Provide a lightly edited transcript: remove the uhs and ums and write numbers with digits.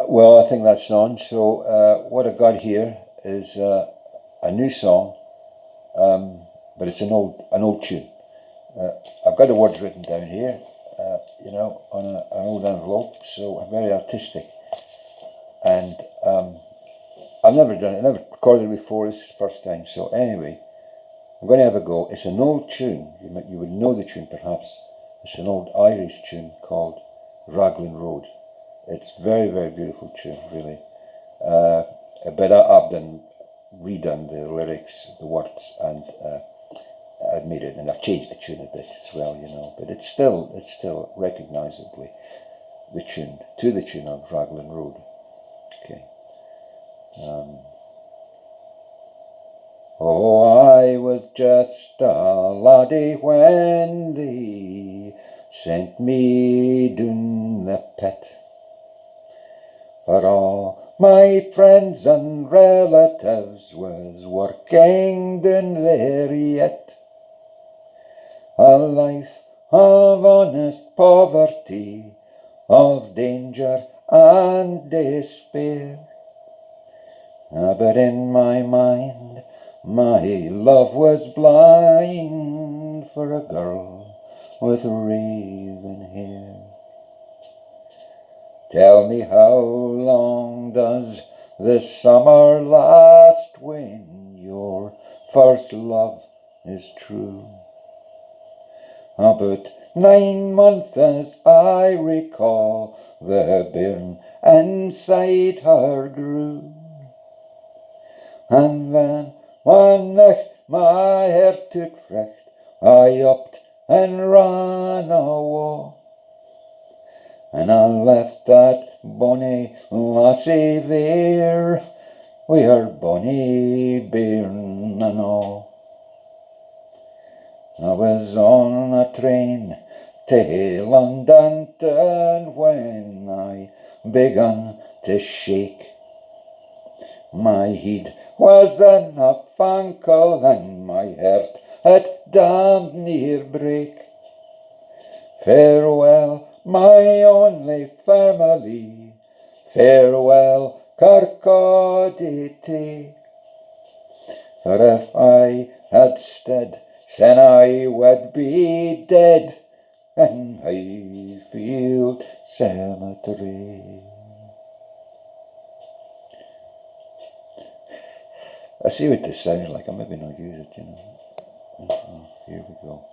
Well, I think that's on. So what I got here is a new song, but it's an old tune. I've got the words written down here, on an old envelope, so very artistic. And I've never done it, never recorded it before. This is the first time. So anyway, I'm going to have a go. It's an old tune. You would know the tune perhaps. It's an old Irish tune called Raglan Road. It's very, very beautiful tune, really. But I've redone the lyrics, the words, and I've made it, and I've changed the tune a bit as well. But it's still recognisably the tune of Raglan Road. Okay. Oh, I was just a laddie when they sent me down the pit. For all my friends and relatives was working down there yet. A life of honest poverty, of danger and despair. But in my mind, my love was blind for a girl with raven hair. Tell me, how long does the summer last when your first love is true? About 9 months, as I recall, the bairn inside her grew. And then one night my heart took fright, I upped and ran awa', and I left that bonny lassie there, wi' her bonny bairn and all. I was on a train to London town when I begun to shake. My head was in a fankle and my heart had damned near break. Farewell, my only family, farewell, Kirkcaldy take. For if I had stood, then I would be dead in Highfield Cemetery. I see what this sounds like. I'm maybe not use it, Here we go.